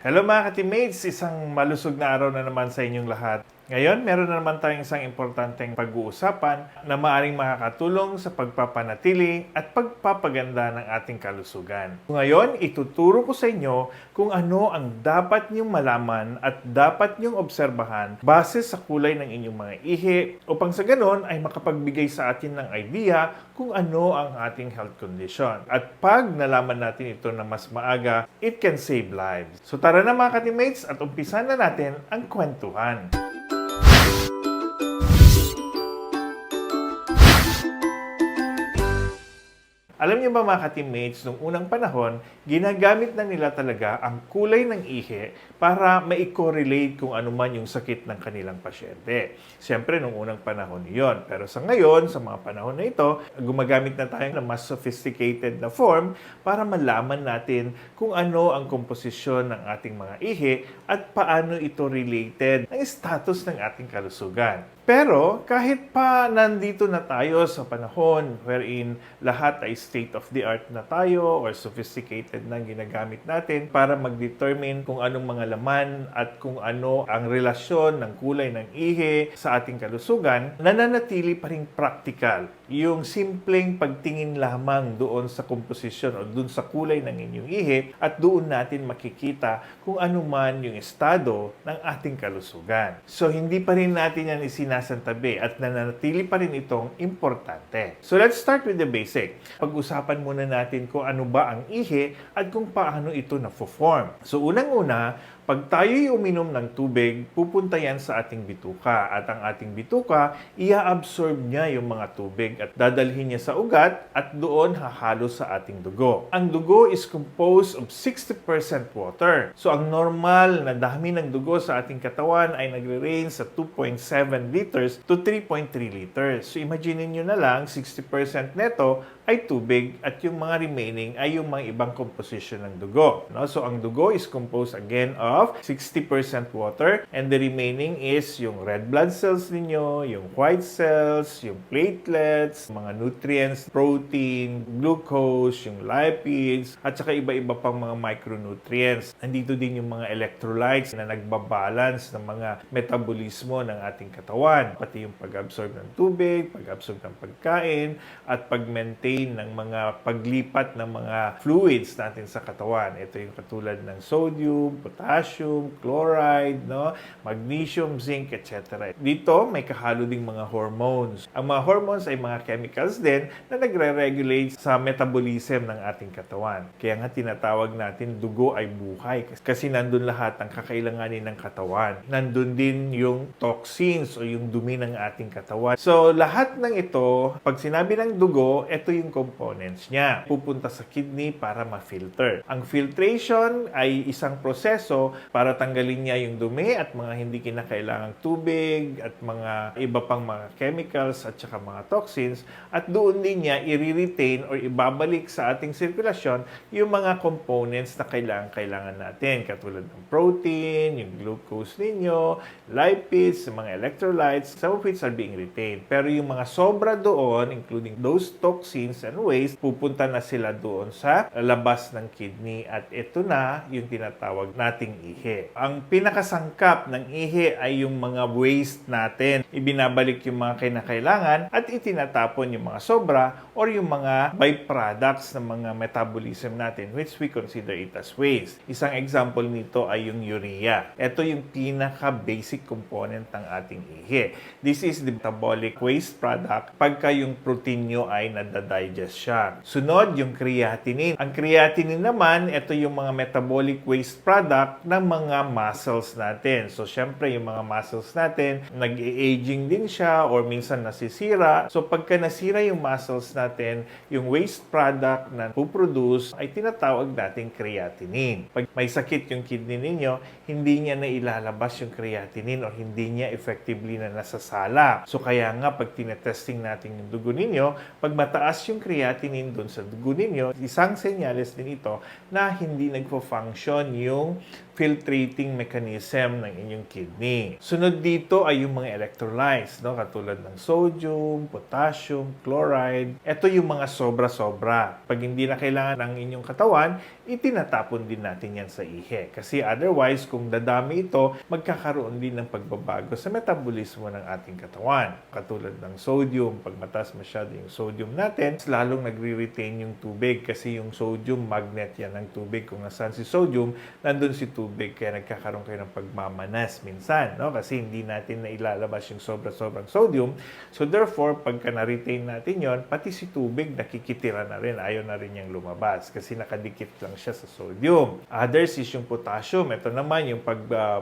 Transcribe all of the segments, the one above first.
Hello mga ka-teammates! Isang malusog na araw na naman sa inyong lahat. Ngayon, meron na naman tayong isang importanteng pag-uusapan na maaring makakatulong sa pagpapanatili at pagpapaganda ng ating kalusugan. Ngayon, ituturo ko sa inyo kung ano ang dapat niyong malaman at dapat niyong obserbahan base sa kulay ng inyong mga ihi upang sa ganon ay makapagbigay sa atin ng idea kung ano ang ating health condition. At pag nalaman natin ito na mas maaga, it can save lives. So tara na mga ka-teammates at umpisan na natin ang kwentuhan. Alam niyo ba mga ka-teammates, nung unang panahon, ginagamit na nila talaga ang kulay ng ihi para ma-correlate kung ano man yung sakit ng kanilang pasyente. Siyempre, nung unang panahon yon. Pero sa ngayon, sa mga panahon na ito, gumagamit na tayo ng mas sophisticated na form para malaman natin kung ano ang komposisyon ng ating mga ihi at paano ito related ng status ng ating kalusugan. Pero kahit pa nandito na tayo sa panahon wherein lahat ay state-of-the-art na tayo or sophisticated na ginagamit natin para mag-determine kung anong mga laman at kung ano ang relasyon ng kulay ng ihi sa ating kalusugan, nananatili pa rin practical yung simpleng pagtingin lamang doon sa komposisyon o doon sa kulay ng inyong ihi at doon natin makikita kung ano man yung estado ng ating kalusugan. So hindi pa rin natin yan isinasantabi at nananatili pa rin itong importante. So let's start with the basic. Pag-usapan muna natin kung ano ba ang ihi at kung paano ito na-form. So unang-una, pag tayo'y uminom ng tubig, pupunta yan sa ating bituka. At ang ating bituka, ia-absorb niya yung mga tubig at dadalhin niya sa ugat at doon hahalo sa ating dugo. Ang dugo is composed of 60% water. So ang normal na dami ng dugo sa ating katawan ay nagre-range sa 2.7 liters to 3.3 liters. So imagine niyo na lang, 60% neto ay tubig at yung mga remaining ay yung mga ibang composition ng dugo. No? So ang dugo is composed again of 60% water and the remaining is yung red blood cells ninyo, yung white cells, yung platelets, mga nutrients, protein, glucose, yung lipids, at saka iba-iba pang mga micronutrients. Nandito din yung mga electrolytes na nagbabalance ng mga metabolismo ng ating katawan, pati yung pag-absorb ng tubig, pag-absorb ng pagkain, at pag-maintain ng mga paglipat ng mga fluids natin sa katawan. Ito yung katulad ng sodium, potassium, chloride, no? Magnesium, zinc, etc. Dito, may kahalo ding mga hormones. Ang mga hormones ay mga chemicals din na nagre-regulate sa metabolism ng ating katawan. Kaya nga tinatawag natin dugo ay buhay kasi nandun lahat ng kakailanganin ng katawan. Nandun din yung toxins o yung dumi ng ating katawan. So, lahat ng ito, pag sinabi ng dugo, ito yung components niya. Pupunta sa kidney para ma-filter. Ang filtration ay isang proseso para tanggalin niya yung dumi at mga hindi kinakailangang tubig at mga iba pang mga chemicals at saka mga toxins at doon din niya i-retain or ibabalik sa ating sirkulasyon yung mga components na kailangan natin katulad ng protein, yung glucose ninyo, lipids, mga electrolytes, some of which are being retained. Pero yung mga sobra doon, including those toxins and waste, pupunta na sila doon sa labas ng kidney at ito na yung tinatawag nating ihi. Ang pinakasangkap ng ihi ay yung mga waste natin. Ibinabalik yung mga kinakailangan at itinatapon yung mga sobra or yung mga byproducts ng mga metabolism natin which we consider it as waste. Isang example nito ay yung urea. Ito yung pinaka-basic component ng ating ihi. This is the metabolic waste product pagka yung protein nyo ay nadadigest siya. Sunod, yung creatinine. Ang creatinine naman, ito yung mga metabolic waste product ng mga muscles natin. So, syempre, yung mga muscles natin, nag-aging din siya or minsan nasisira. So, pagka nasira yung muscles natin, yung waste product na puproduce ay tinatawag nating creatinine. Pag may sakit yung kidney ninyo, hindi niya na ilalabas yung creatinine or hindi niya effectively na nasasala. So, kaya nga, pag tinetesting natin yung dugo ninyo, pag mataas yung creatinine doon sa dugo ninyo, isang senyales din ito na hindi nagpo-function yung filtrating mechanism ng inyong kidney. Sunod dito ay yung mga electrolytes, no? Katulad ng sodium, potassium, chloride. Ito yung mga sobra-sobra. Pag hindi na kailangan ng inyong katawan, itinatapon din natin yan sa ihe. Kasi otherwise, kung dadami ito, magkakaroon din ng pagbabago sa metabolismo ng ating katawan. Katulad ng sodium, pag mataas masyado yung sodium natin, lalong nagre-retain yung tubig kasi yung sodium, magnet yan ng tubig. Kung nasaan si sodium, nandun si tubig. Kaya nagkakaroon kayo ng pagmamanas minsan, no? Kasi hindi natin na ilalabas yung sobra-sobrang sodium. So therefore, pagka na-retain natin yon, pati si tubig nakikitira na rin. Ayaw na rin niyang lumabas kasi nakadikit lang siya sa sodium. Others is yung potassium. Ito naman yung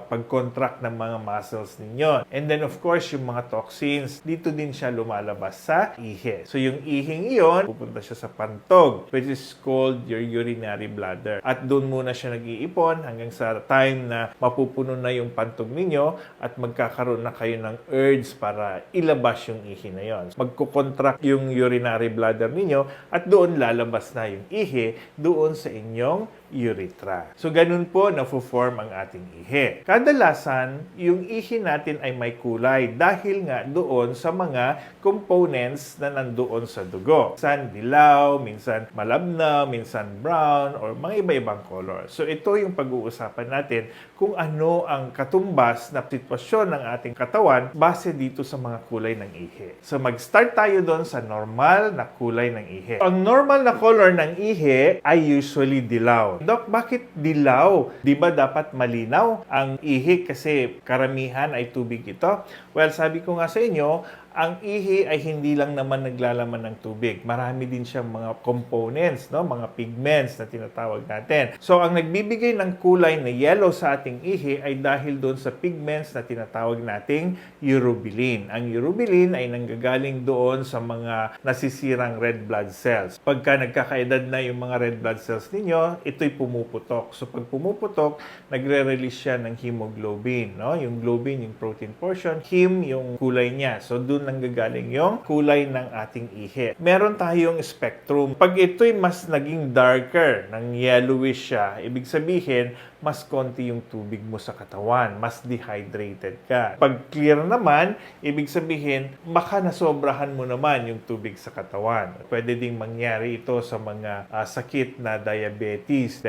pag-contract ng mga muscles ninyo. And then of course, yung mga toxins, dito din siya lumalabas sa ihe. So yung ihing iyon, pupunta siya sa pantog, which is called your urinary bladder. At doon muna siya nag-iipon hanggang sa time na mapupuno na yung pantog ninyo at magkakaroon na kayo ng urge para ilabas yung ihi na yon. Magkukontract yung urinary bladder ninyo at doon lalabas na yung ihi doon sa inyong urethra. So, ganun po na-form ang ating ihi. Kadalasan, yung ihi natin ay may kulay dahil nga doon sa mga components na nandoon sa dugo. Minsan dilaw, minsan malabnaw, minsan brown, or mga iba-ibang color. So, ito yung pag-uusapan natin kung ano ang katumbas na sitwasyon ng ating katawan base dito sa mga kulay ng ihi. So, mag-start tayo doon sa normal na kulay ng ihi. Ang normal na color ng ihi ay usually dilaw. Dok, bakit dilaw? Di ba dapat malinaw ang ihi kasi karamihan ay tubig ito? Well, sabi ko nga sa inyo, ang ihi ay hindi lang naman naglalaman ng tubig. Marami din siyang mga components, no? Mga pigments na tinatawag natin. So, ang nagbibigay ng kulay na yellow sa ating ihi ay dahil doon sa pigments na tinatawag nating urobilin. Ang urobilin ay nanggagaling doon sa mga nasisirang red blood cells. Pagka nagkakaedad na yung mga red blood cells ninyo, ito'y pumuputok. So, pag pumuputok, nagre-release siya ng hemoglobin, no? Yung globin, yung protein portion, heme yung kulay niya. So, doon nanggagaling yung kulay ng ating ihi. Meron tayong spectrum. Pag ito'y mas naging darker, ng yellowish siya, ibig sabihin, mas konti yung tubig mo sa katawan, mas dehydrated ka. Pag clear naman, ibig sabihin, baka nasobrahan mo naman yung tubig sa katawan. Pwede ding mangyari ito sa mga sakit na diabetes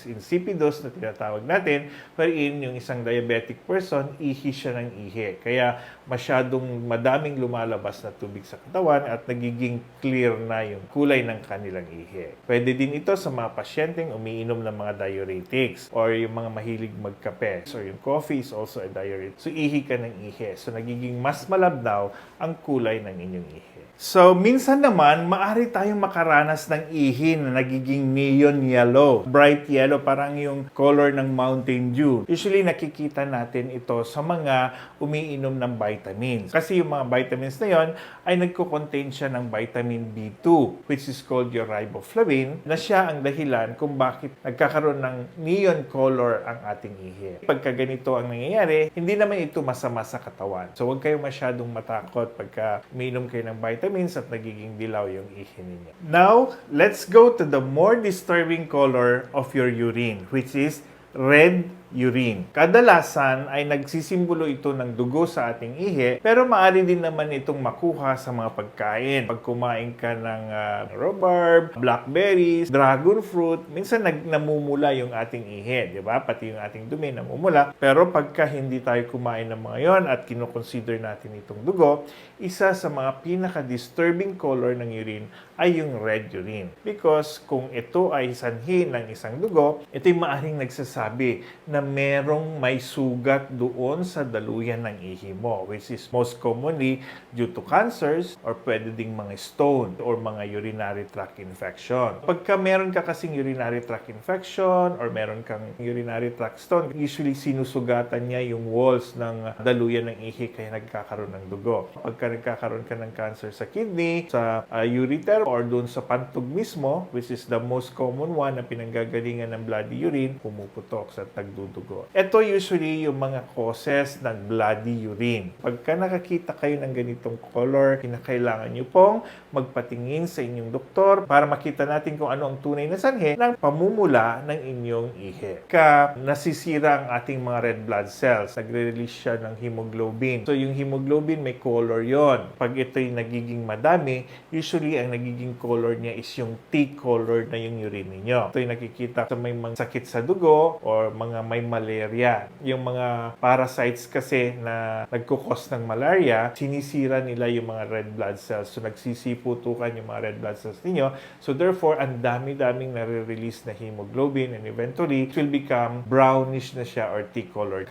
insipidus na tinatawag natin, wherein yung isang diabetic person, ihi siya ng ihi. Kaya masyadong madaming lumalabas na tubig sa katawan at nagiging clear na yung kulay ng kanilang ihi. Pwede din ito sa mga pasyenteng umiinom ng mga diuretics or yung mga mahilig magkape. So, yung coffee is also a diuretic. So, ihi ka ng ihi. So, nagiging mas malabnaw ang kulay ng inyong ihi. So, minsan naman, maaari tayong makaranas ng ihi na nagiging neon yellow. Bright yellow, parang yung color ng Mountain Dew. Usually, nakikita natin ito sa mga umiinom ng vitamins. Kasi yung mga vitamins na yon ay nagko-contain siya ng vitamin B2, which is called your riboflavin, na siya ang dahilan kung bakit nagkakaroon ng neon color ang ating ihi. Pagka ganito ang nangyayari, hindi naman ito masama sa katawan. So, huwag kayong masyadong matakot pagka umiinom kayo ng vitamins at nagiging dilaw yung ihi ninyo. Now, let's go to the more disturbing color of your urine, which is red urine. Kadalasan ay nagsisimbolo ito ng dugo sa ating ihi, pero maaari din naman itong makuha sa mga pagkain. Pag kumain ka ng rhubarb, blackberries, dragon fruit, minsan namumula yung ating ihi, di ba? Pati yung ating dumi namumula. Pero pagka hindi tayo kumain ng mga yon at kinoconsider natin itong dugo, isa sa mga pinaka-disturbing color ng urine ay yung red urine. Because kung ito ay sanhi ng isang dugo, ito'y maaaring nagsasabi na merong may sugat doon sa daluyan ng ihi mo, which is most commonly due to cancers or pwede ding mga stone or mga urinary tract infection. Pagka meron ka kasing urinary tract infection or meron kang urinary tract stone, usually sinusugatan niya yung walls ng daluyan ng ihi kaya nagkakaroon ng dugo. Pagka nagkakaroon ka ng cancer sa kidney, sa ureter or doon sa pantog mismo, which is the most common one na pinanggagalingan ng bloody urine, pumuputok sa tagdudugo dugo. Ito usually yung mga causes ng bloody urine. Pagka nakakita kayo ng ganitong color, kinakailangan nyo pong magpatingin sa inyong doktor para makita natin kung ano ang tunay na sanhi ng pamumula ng inyong ihi. Nasisira ang ating mga red blood cells, nagre-release siya ng hemoglobin. So yung hemoglobin may color yon. Pag ito'y nagiging madami, usually ang nagiging color niya is yung T-color na yung urine ninyo. Ito'y nakikita sa may mga sakit sa dugo or mga may malaria. Yung mga parasites kasi na nagkukos ng malaria, sinisira nila yung mga red blood cells. So nagsisiputukan yung mga red blood cells ninyo. So therefore, ang dami-daming nare-release na hemoglobin and eventually it will become brownish na siya or T-color.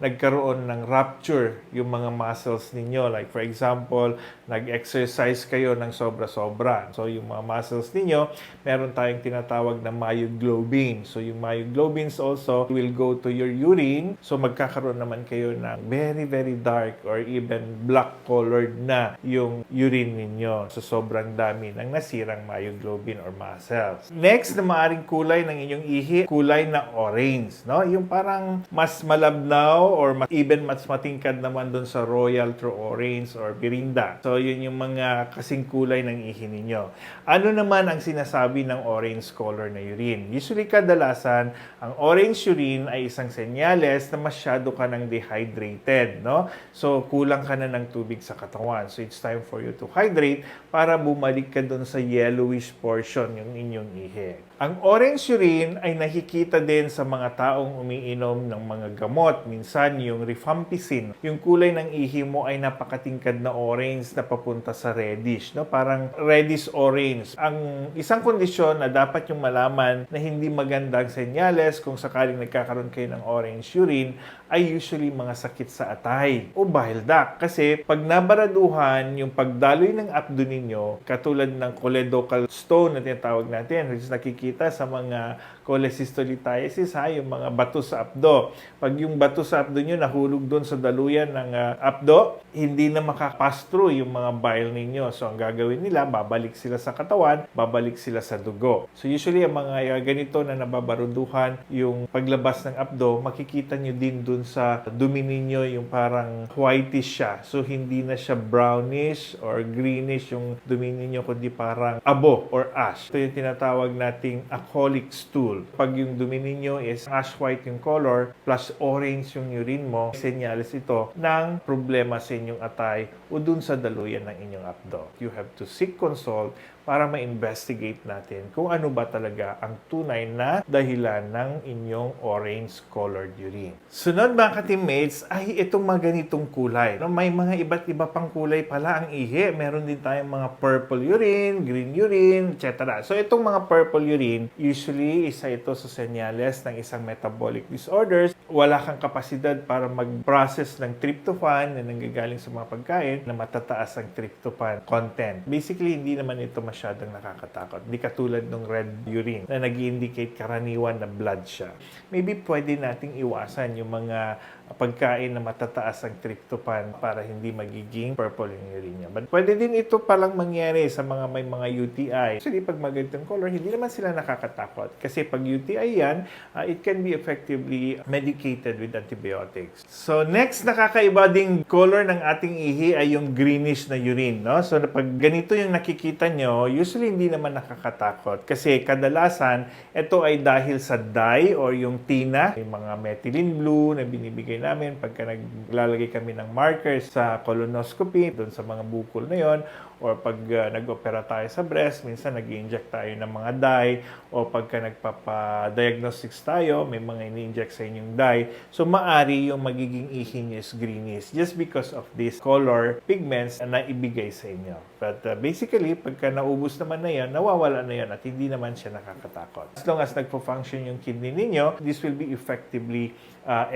Nagkaroon ng rupture yung mga muscles ninyo. Like for example, nag-exercise kayo ng sobra-sobra. So yung mga muscles ninyo, meron tayong tinatawag na myoglobin. So yung myoglobins also will go to your urine. So magkakaroon naman kayo ng very, very dark or even black-colored na yung urine ninyo. So sobrang dami ng nasirang myoglobin or muscles. Next na maaring kulay ng inyong ihi, kulay na orange. No? Yung parang mas malabnaw or even mas matingkad naman doon sa Royal True Orange or Mirinda. So yun yung mga kasing kulay ng ihi ninyo. Ano naman ang sinasabi ng orange color na urine? Usually kadalasan, ang orange urine ay isang senyales na masyado ka ng dehydrated. No? So kulang ka na ng tubig sa katawan. So it's time for you to hydrate para bumalik ka doon sa yellowish portion yung inyong ihi. Ang orange urine ay nakikita din sa mga taong umiinom ng mga gamot. Minsan yung rifampicin, yung kulay ng ihi mo ay napakatingkad na orange na papunta sa reddish, no? Parang reddish-orange. Ang isang kondisyon na dapat yung malaman na hindi magandang senyales kung sakaling nagkakaroon kayo ng orange urine ay usually mga sakit sa atay o bile duct. Kasi pag nabaraduhan yung pagdaloy ng apdo ninyo, katulad ng choledochal stone na tinatawag natin, which is nakikita sa mga cholecystolithiasis, yung mga bato sa apdo. Pag yung bato sa apdo nyo nahulog doon sa daluyan ng apdo, hindi na makapass through yung mga bile ninyo. So ang gagawin nila, babalik sila sa katawan, babalik sila sa dugo. So usually ang mga ganito na nababaruduhan yung paglabas ng apdo, makikita nyo din doon sa dumi ninyo yung parang whitish siya. So hindi na siya brownish or greenish yung dumi ninyo, kundi parang abo or ash. Ito yung tinatawag nating alcoholic stool. Pag yung dumi ninyo is ash white yung color plus orange yung urine mo, senyales ito ng problema sa inyong atay o dun sa daluyan ng inyong apdo. You have to seek consult para ma-investigate natin kung ano ba talaga ang tunay na dahilan ng inyong orange-colored urine. Sunod mga ka-teammates ay itong mga ganitong kulay. May mga iba't iba pang kulay pala ang ihi. Meron din tayong mga purple urine, green urine, etc. So itong mga purple urine, usually isa ito sa senyales ng isang metabolic disorders. Wala kang kapasidad para mag-process ng tryptophan na nanggagaling sa mga pagkain na matataas ang tryptophan content. Basically, hindi naman ito masyadong nakakatakot. Hindi katulad ng red urine na nag-indicate karaniwan na blood siya. Maybe pwede nating iwasan yung mga pagkain na matataas ang tryptophan para hindi magiging purple yung urine niya. But pwede din ito palang mangyari sa mga may mga UTI. Actually, pag magandang color, hindi naman sila nakakatakot. Kasi pag UTI yan, it can be effectively medicated with antibiotics. So next, nakakaiba ding color ng ating ihi ay yung greenish na urine. No? So pag ganito yung nakikita nyo, usually hindi naman nakakatakot. Kasi kadalasan, ito ay dahil sa dye or yung tina, yung mga methylene blue na binibigay namin pagka naglalagay kami ng markers sa colonoscopy, doon sa mga bukol na yon, or pag nag-opera tayo sa breast, minsan nag-i-inject tayo ng mga dye, o pagka nagpapa-diagnostics tayo, may mga ini-inject sa inyong dye. So, maari yung magiging ihi niyo is greenish just because of this color pigments na ibigay sa inyo. But basically, pagka naubos naman na yan, nawawala na yan at hindi naman siya nakakatakot. As long as nagpo-function yung kidney ninyo, this will be effectively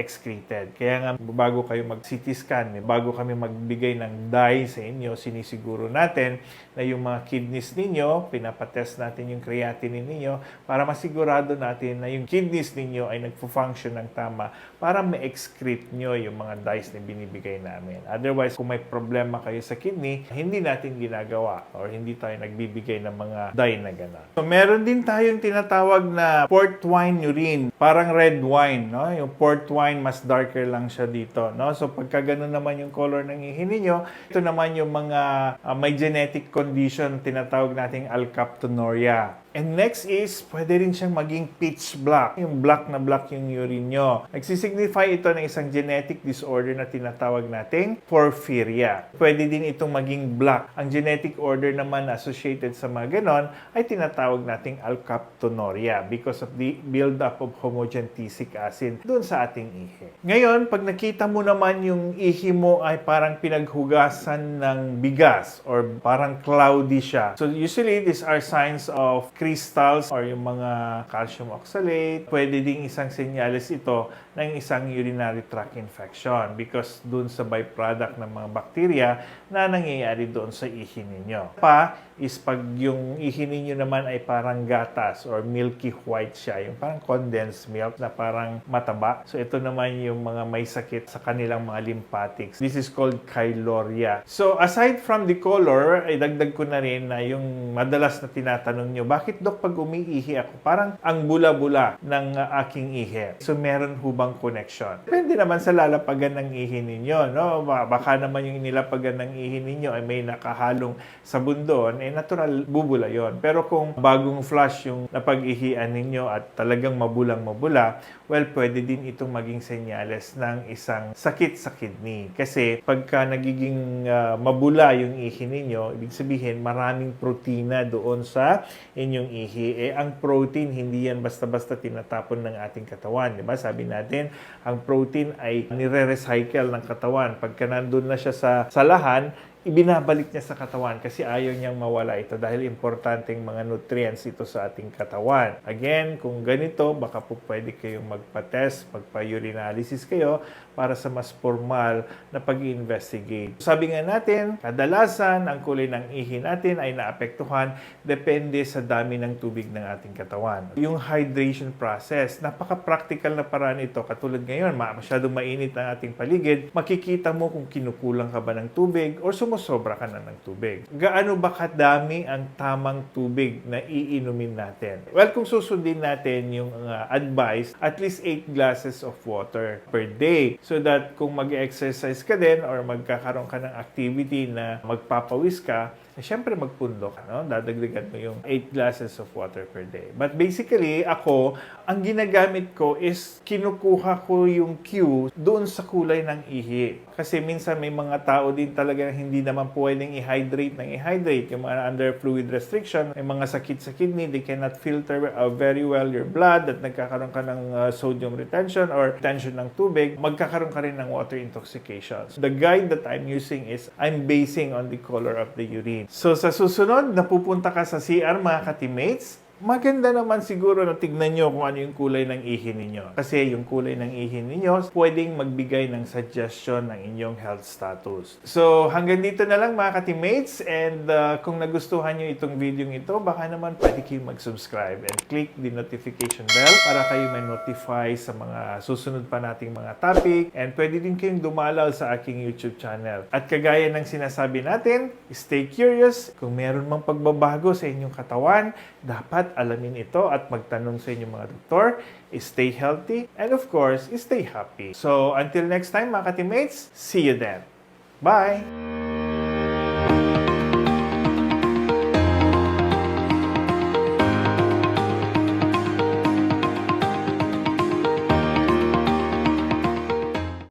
excreted. Kaya nga, bago kayo mag-CT scan, bago kami magbigay ng dye sa inyo, sinisiguro natin na yung mga kidneys ninyo, pinapatest natin yung creatinine ninyo para masigurado natin na yung kidneys ninyo ay nagpo-function ng tama para ma-excrete nyo yung mga dyes na binibigay namin. Otherwise, kung may problema kayo sa kidney, hindi natin ginagawa ginagawa or hindi tayo nagbibigay ng mga dye na gano'n. So, meron din tayong tinatawag na port wine urine. Parang red wine, no? Yung port wine, mas darker lang siya dito, no? So, pagka gano'n naman yung color ng ihi ninyo, ito naman yung mga may genetic condition, tinatawag nating alkaptonuria. And next is, pwede rin siyang maging pitch black. Yung black na black yung urine nyo. Nagsisignify ito ng isang genetic disorder na tinatawag nating porphyria. Pwede din itong maging black. Ang genetic order naman associated sa mga ganon ay tinatawag nating alkaptonuria because of the build-up of homogentic acid doon sa ating ihi. Ngayon, pag nakita mo naman yung ihi mo ay parang pinaghugasan ng bigas or parang cloudy siya. So usually, these are signs of crystals or yung mga calcium oxalate. Pwede ding isang senyales ito ng isang urinary tract infection because dun sa byproduct ng mga bacteria na nangyayari doon sa ihi ninyo. Is pag yung ihi ninyo naman ay parang gatas or milky white siya, yung parang condensed milk na parang mataba. So ito naman yung mga may sakit sa kanilang mga lymphatics. This is called chyluria. So aside from the color, ay dagdag ko na rin na yung madalas na tinatanong nyo, bakit Dok pag umiihi ako, parang ang bula-bula ng aking ihi. So meron hubang connection. Depende naman sa lalapagan ng ihi ninyo, no? Baka naman yung nilapagan ng ihi ninyo ay may nakahalong sabon doon, natural bubula yon. Pero kung bagong flush yung napag-ihian ninyo at talagang mabulang-mabula, well, pwede din itong maging senyales ng isang sakit sa kidney. Kasi pagka nagiging mabula yung ihi ninyo, ibig sabihin maraming protina doon sa inyong ihi. Ang protein, hindi yan basta-basta tinatapon ng ating katawan. Diba? Sabi natin, ang protein ay nire-recycle ng katawan. Pagka nandun na siya sa lahan, ibinabalik niya sa katawan kasi ayaw niyang mawala ito dahil importanteng mga nutrients ito sa ating katawan. Again, kung ganito, baka po pwede kayong magpa-test, magpa-urinalysis kayo para sa mas formal na pag-investigate. Sabi nga natin, kadalasan ang kulay ng ihi natin ay naapektuhan depende sa dami ng tubig ng ating katawan. Yung hydration process, napaka-practical na paraan ito. Katulad ngayon, masyadong mainit ang ating paligid, makikita mo kung kinukulang ka ba ng tubig or sumusobra ka na ng tubig. Gaano ba kadami ang tamang tubig na iinumin natin? Well, kung susundin natin yung advice, at least 8 glasses of water per day. So that kung mag-exercise ka din or magkakaroon ka ng activity na magpapawis ka, siyempre magpundok, no? Dadagdagan mo yung 8 glasses of water per day. But basically, ako, ang ginagamit ko is kinukuha ko yung Q doon sa kulay ng ihi. Kasi minsan may mga tao din talaga hindi naman pwedeng i-hydrate. Yung mga under fluid restriction, may mga sakit sa kidney, they cannot filter very well your blood at nagkakaroon ka ng sodium retention or retention ng tubig, magkakaroon ka rin ng water intoxication. So the guide that I'm using is I'm basing on the color of the urine. So sa susunod, napupunta ka sa CR mga ka-teammates, maganda naman siguro na tignan nyo kung ano yung kulay ng ihi ninyo. Kasi yung kulay ng ihi ninyo, pwedeng magbigay ng suggestion ng inyong health status. So hanggang dito na lang mga ka-teammates, and kung nagustuhan nyo itong video ito, baka naman pwede kayong mag-subscribe and click the notification bell para kayo may notify sa mga susunod pa nating mga topic, and pwede din kayong dumalaw sa aking YouTube channel. At kagaya ng sinasabi natin, stay curious. Kung meron mang pagbabago sa inyong katawan, dapat alamin ito at magtanong sa inyong mga doktor. Stay healthy and of course, stay happy. So until next time mga ka-teammates, see you then. Bye!